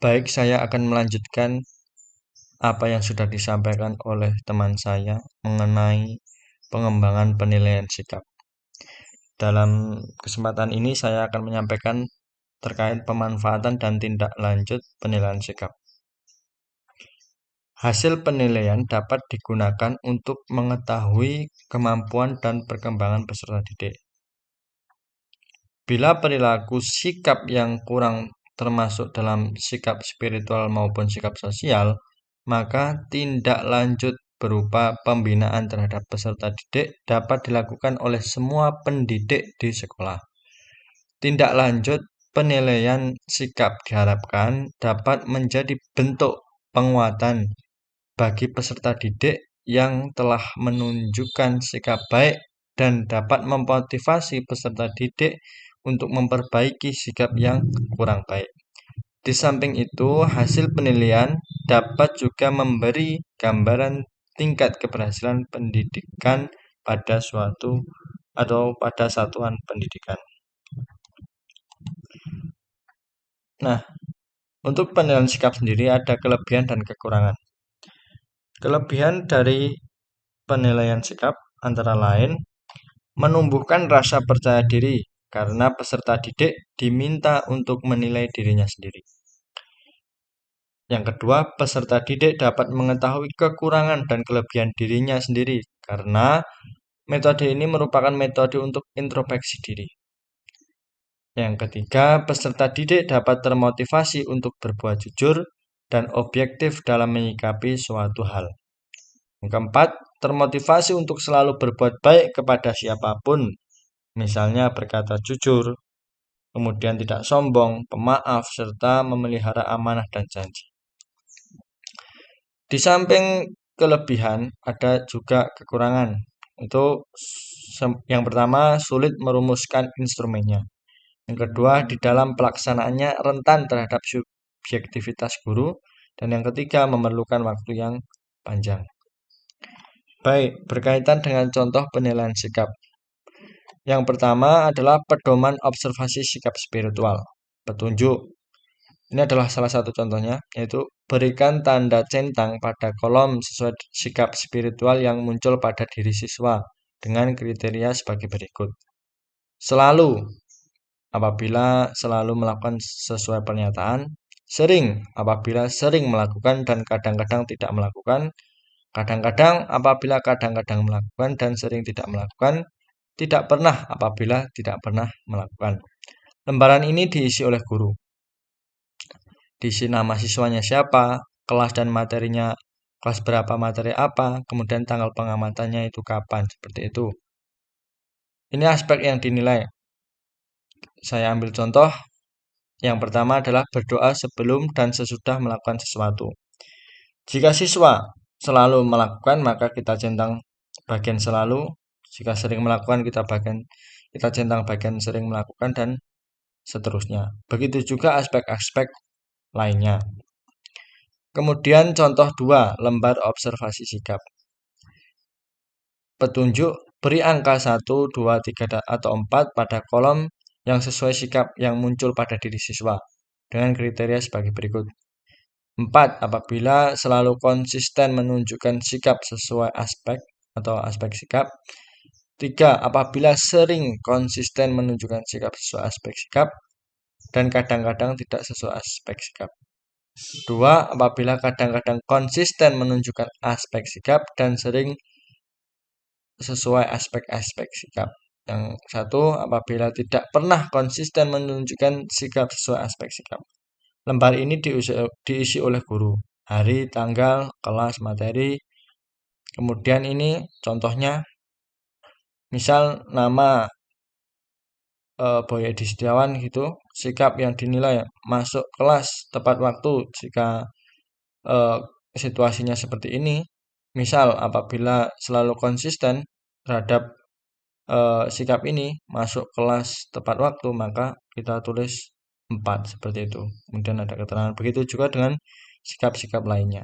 Baik, saya akan melanjutkan apa yang sudah disampaikan oleh teman saya mengenai pengembangan penilaian sikap. Dalam kesempatan ini saya akan menyampaikan terkait pemanfaatan dan tindak lanjut penilaian sikap. Hasil penilaian dapat digunakan untuk mengetahui kemampuan dan perkembangan peserta didik. Bila perilaku sikap yang kurang termasuk dalam sikap spiritual maupun sikap sosial, maka tindak lanjut berupa pembinaan terhadap peserta didik dapat dilakukan oleh semua pendidik di sekolah. Tindak lanjut penilaian sikap diharapkan dapat menjadi bentuk penguatan bagi peserta didik yang telah menunjukkan sikap baik dan dapat memotivasi peserta didik untuk memperbaiki sikap yang kurang baik. Di samping itu, hasil penilaian dapat juga memberi gambaran tingkat keberhasilan pendidikan pada suatu atau pada satuan pendidikan. Nah, untuk penilaian sikap sendiri ada kelebihan dan kekurangan. Kelebihan dari penilaian sikap antara lain menumbuhkan rasa percaya diri karena peserta didik diminta untuk menilai dirinya sendiri. Yang kedua, peserta didik dapat mengetahui kekurangan dan kelebihan dirinya sendiri karena metode ini merupakan metode untuk introspeksi diri. Yang ketiga, peserta didik dapat termotivasi untuk berbuat jujur dan objektif dalam menyikapi suatu hal. Yang keempat, termotivasi untuk selalu berbuat baik kepada siapapun, misalnya berkata jujur, kemudian tidak sombong, pemaaf, serta memelihara amanah dan janji. Di samping kelebihan, ada juga kekurangan. Itu yang pertama, sulit merumuskan instrumennya. Yang kedua, di dalam pelaksanaannya rentan terhadap subjektivitas guru. Dan yang ketiga, memerlukan waktu yang panjang. Baik, berkaitan dengan contoh penilaian sikap. Yang pertama adalah pedoman observasi sikap spiritual, petunjuk. Ini adalah salah satu contohnya, yaitu berikan tanda centang pada kolom sesuai sikap spiritual yang muncul pada diri siswa dengan kriteria sebagai berikut. Selalu, apabila selalu melakukan sesuai pernyataan. Sering, apabila sering melakukan dan kadang-kadang tidak melakukan. Kadang-kadang, apabila kadang-kadang melakukan dan sering tidak melakukan. Tidak pernah, apabila tidak pernah melakukan. Lembaran ini diisi oleh guru. Diisi nama siswanya siapa, kelas dan materinya, kelas berapa, materi apa, kemudian tanggal pengamatannya itu kapan, seperti itu. Ini aspek yang dinilai. Saya ambil contoh. Yang pertama adalah berdoa sebelum dan sesudah melakukan sesuatu. Jika siswa selalu melakukan, maka kita centang bagian selalu. Jika sering melakukan, kita centang bagian sering melakukan, dan seterusnya. Begitu juga aspek-aspek lainnya. Kemudian contoh 2, lembar observasi sikap. Petunjuk, beri angka 1, 2, 3, atau 4 pada kolom yang sesuai sikap yang muncul pada diri siswa dengan kriteria sebagai berikut. 4. Apabila selalu konsisten menunjukkan sikap sesuai aspek atau aspek sikap. 3. Apabila sering konsisten menunjukkan sikap sesuai aspek sikap dan kadang-kadang tidak sesuai aspek sikap. 2. Apabila kadang-kadang konsisten menunjukkan aspek sikap dan sering sesuai aspek-aspek sikap. Yang satu, apabila tidak pernah konsisten menunjukkan sikap sesuai aspek sikap. Lembar ini diisi oleh guru. Hari, tanggal, kelas, materi. Kemudian ini contohnya. Misal nama Boy Edi Setiawan gitu. Sikap yang dinilai masuk kelas tepat waktu jika situasinya seperti ini. Misal apabila selalu konsisten terhadap sikap ini, masuk kelas tepat waktu, maka kita tulis 4 seperti itu. Kemudian ada keterangan. Begitu juga dengan sikap-sikap lainnya.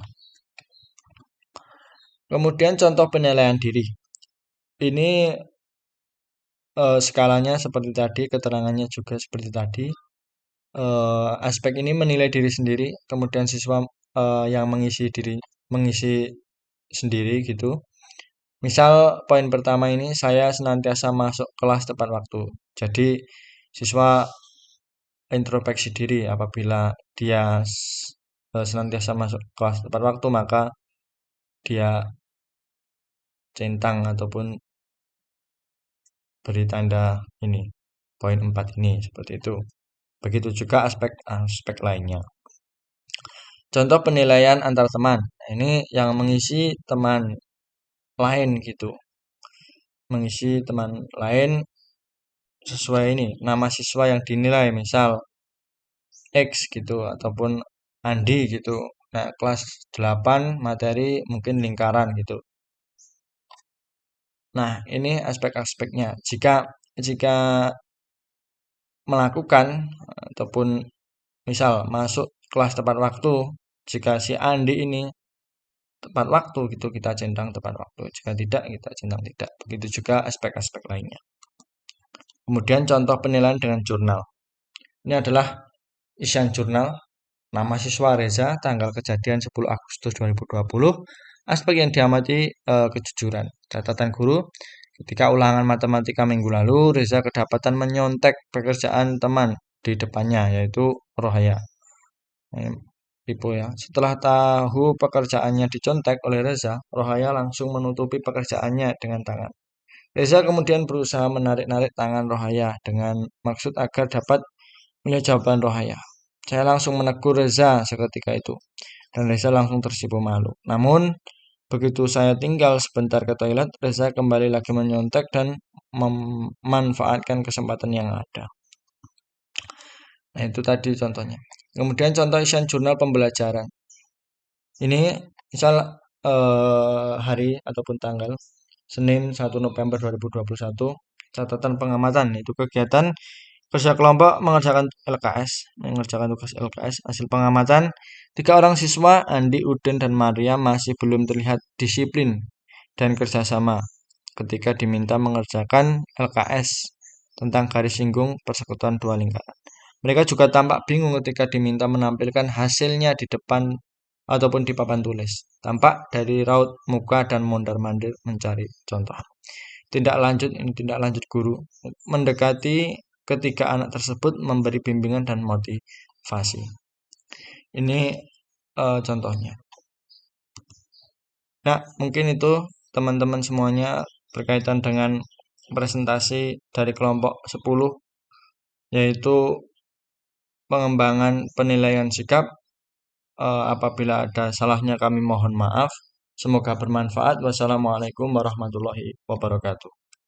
Kemudian contoh penilaian diri. Ini skalanya seperti tadi, keterangannya juga seperti tadi. aspek ini menilai diri sendiri, kemudian siswa yang mengisi sendiri gitu. Misal poin pertama ini saya senantiasa masuk kelas tepat waktu. Jadi siswa introspeksi diri apabila dia senantiasa masuk kelas tepat waktu maka dia centang ataupun beri tanda ini poin 4 ini seperti itu. Begitu juga aspek lainnya. Contoh penilaian antar teman. Ini yang mengisi teman lain gitu. Mengisi teman lain sesuai ini nama siswa yang dinilai, misal X gitu ataupun Andi gitu. Nah, kelas 8 materi mungkin lingkaran gitu. Nah, ini aspek-aspeknya. Jika melakukan ataupun misal masuk kelas tepat waktu, jika si Andi ini tepat waktu gitu kita centang tepat waktu. Jika tidak kita centang tidak. Begitu juga aspek-aspek lainnya. Kemudian contoh penilaian dengan jurnal. Ini adalah isian jurnal. Nama siswa Reza, tanggal kejadian 10 Agustus 2020. Aspek yang diamati kejujuran. Catatan guru, ketika ulangan matematika minggu lalu, Reza kedapatan menyontek pekerjaan teman di depannya, yaitu Rohaya. Tipu ya. Setelah tahu pekerjaannya dicontek oleh Reza, Rohaya langsung menutupi pekerjaannya dengan tangan. Reza kemudian berusaha menarik-narik tangan Rohaya dengan maksud agar dapat melihat jawaban Rohaya. Saya langsung menegur Reza seketika itu, dan Reza langsung tersipu malu. Namun, begitu saya tinggal sebentar ke toilet, Reza kembali lagi menyontek dan memanfaatkan kesempatan yang ada. Nah, itu tadi contohnya. Kemudian contoh isian jurnal pembelajaran. Ini misal hari ataupun tanggal Senin 1 November 2021, catatan pengamatan itu kegiatan kerja kelompok mengerjakan tugas LKS. Hasil pengamatan, 3 orang siswa, Andi, Udin, dan Maria masih belum terlihat disiplin dan kerjasama ketika diminta mengerjakan LKS tentang garis singgung persekutuan dua lingkaran. Mereka juga tampak bingung ketika diminta menampilkan hasilnya di depan ataupun di papan tulis. Tampak dari raut muka dan mondar-mandir mencari contoh. Tindak lanjut guru mendekati ketiga anak tersebut memberi bimbingan dan motivasi. Ini contohnya. Nah, mungkin itu teman-teman semuanya berkaitan dengan presentasi dari kelompok 10, yaitu pengembangan penilaian sikap. Apabila ada salahnya kami mohon maaf. Semoga bermanfaat. Wassalamualaikum warahmatullahi wabarakatuh.